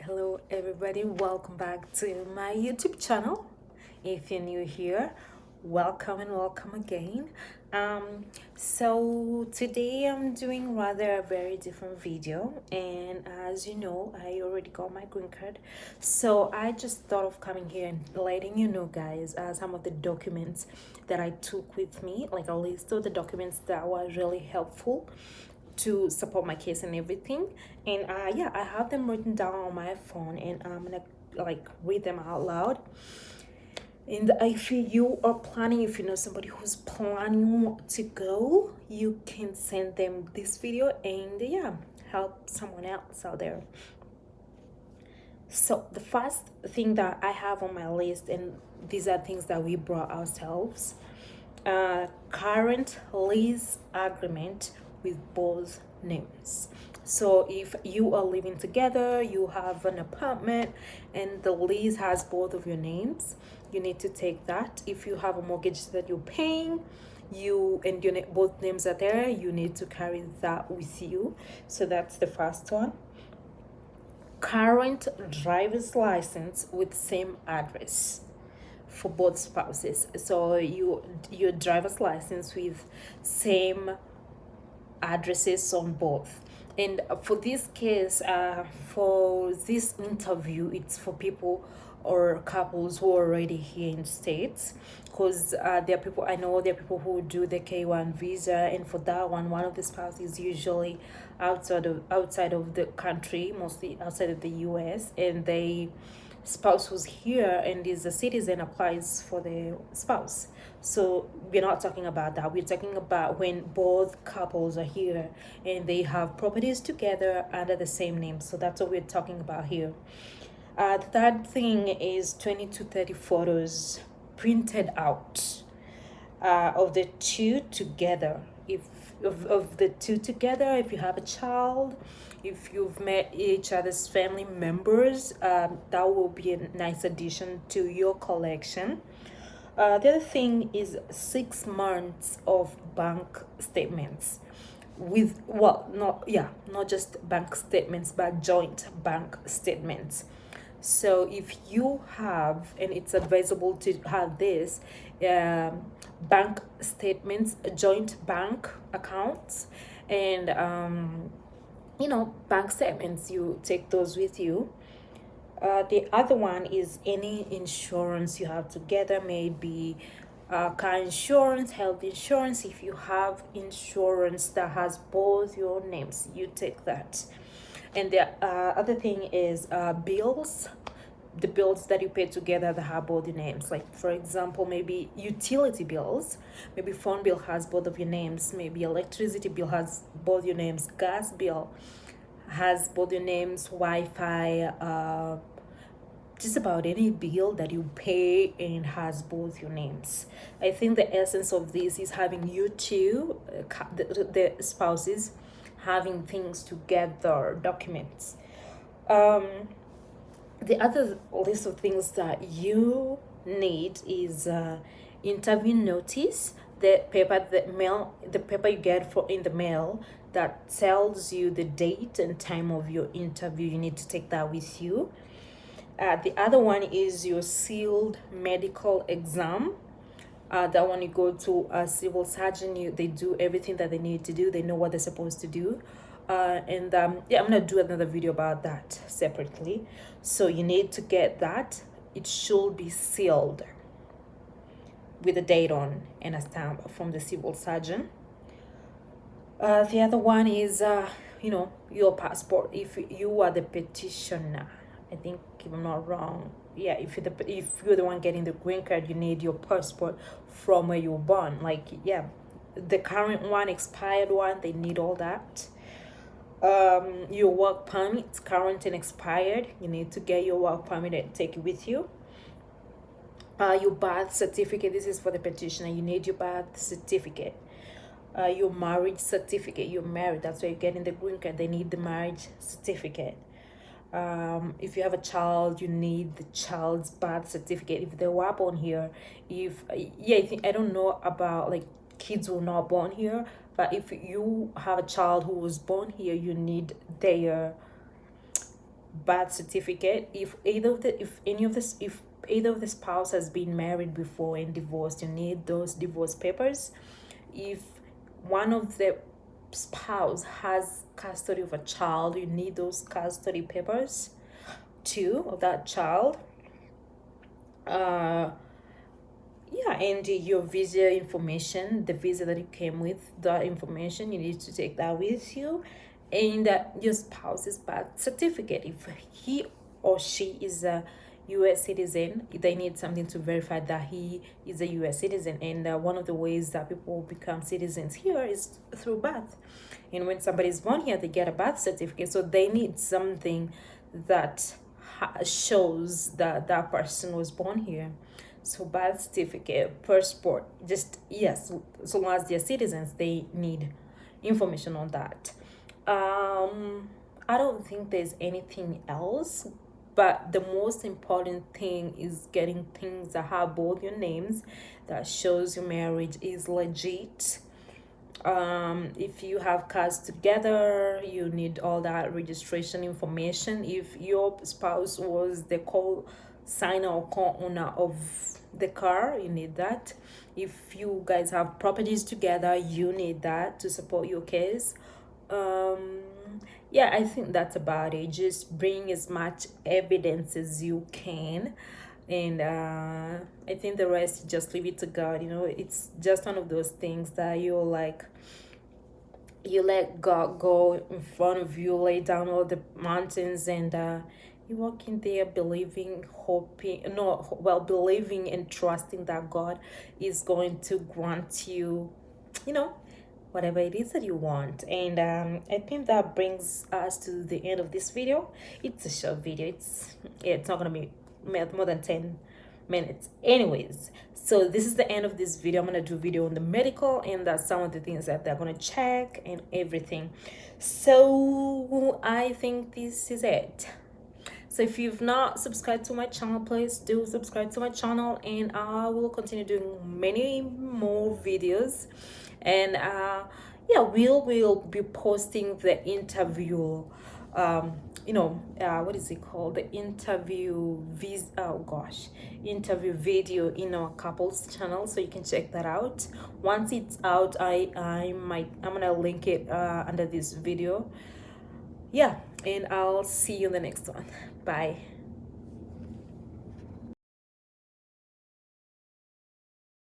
Hello, everybody. Welcome back to my YouTube channel. If you're new here, welcome and welcome again. So today I'm doing rather a very different video, and as you know, I already got my green card. So I just thought of coming here and letting you know, guys, some of the documents that I took with me, like a list of the documents that were really helpful to support my case and everything. And yeah, I have them written down on my phone, and I'm gonna like read them out loud. And if you are planning, if you know somebody who's planning to go, you can send them this video and yeah, help someone else out there. So the first thing that I have on my list, and these are things that we brought ourselves, current lease agreement with both names. So if you are living together, you have an apartment and the lease has both of your names, you need to take that. If you have a mortgage that you're paying, you and your both names are there, you need to carry that with you. So that's the first one. Current driver's license with same address for both spouses. So your driver's license with same addresses on both. And for this case, for this interview, it's for people or couples who are already here in States, because there are people, I know there are people who do the K1 visa, and for that one of the spouses usually outside of the country, mostly outside of the US, and they spouse who's here and is a citizen applies for the spouse. So we're not talking about that. We're talking about when both couples are here and they have properties together under the same name. So that's what we're talking about here. The third thing is 20 to 30 photos printed out of the two together. If of the two together, if you have a child, if you've met each other's family members, that will be a nice addition to your collection. The other thing is 6 months of bank statements with, well, not just bank statements, but joint bank statements. So if you have, and it's advisable to have this, bank statements, joint bank accounts, and bank statements, you take those with you. The other one is any insurance you have together, maybe car insurance, health insurance. If you have insurance that has both your names, you take that. And the other thing is bills, the bills that you pay together that have both your names. Like, for example, maybe utility bills, maybe phone bill has both of your names, maybe electricity bill has both your names, gas bill has both your names, Wi-Fi, just about any bill that you pay and has both your names. I think the essence of this is having you two, the spouses, having things together, documents. The other list of things that you need is interview notice, the paper you get for in the mail that tells you the date and time of your interview. You need to take that with you. The other one is your sealed medical exam. That one you go to a civil surgeon, they do everything that they need to do, they know what they're supposed to do. And yeah, I'm gonna do another video about that separately. So you need to get that. It should be sealed with a date on and a stamp from the civil surgeon. The other one is your passport. If you are the petitioner, I think, if I'm not wrong, yeah, if you're the one getting the green card, you need your passport from where you were born. Like, yeah, the current one, expired one, they need all that. Your work permit, current and expired, you need to get your work permit and take it with you. Your birth certificate, this is for the petitioner, you need your birth certificate. Your marriage certificate, you're married, that's why you're getting the green card, they need the marriage certificate. If you have a child, you need the child's birth certificate if they were born here. I don't know about like kids who are not born here, but if you have a child who was born here, you need their birth certificate. If either of the spouse has been married before and divorced, you need those divorce papers. If one of the spouse has custody of a child, you need those custody papers too of that child. Yeah, and your visa information, the visa that it came with, that information, you need to take that with you. And your spouse's birth certificate, if he or she is a US citizen, they need something to verify that he is a US citizen. And one of the ways that people become citizens here is through birth. And when somebody is born here, they get a birth certificate. So they need something that shows that that person was born here. So birth certificate, passport, just yes, so long as they're citizens, they need information on that. I don't think there's anything else, but the most important thing is getting things that have both your names, that shows your marriage is legit. If you have cars together, you need all that registration information. If your spouse was the co-signer or co-owner of the car, you need that. If you guys have properties together, you need that to support your case. Yeah, I think that's about it. Just bring as much evidence as you can, and I think the rest, just leave it to God. It's just one of those things that you're like, you let God go in front of you, lay down all the mountains, and you walk in there believing, hoping, no, well, believing and trusting that God is going to grant you, you know, whatever it is that you want. And I think that brings us to the end of this video. It's a short video. It's not gonna be more than 10 minutes anyways. So this is the end of this video. I'm gonna do a video on the medical, and that's some of the things that they're gonna check and everything. So I think this is it. So if you've not subscribed to my channel, please do subscribe to my channel, and I will continue doing many more videos. And yeah, we'll be posting the interview, what is it called, the interview interview video in our couples channel, so you can check that out. Once it's out, I'm gonna link it under this video. Yeah, and I'll see you in the next one. Bye.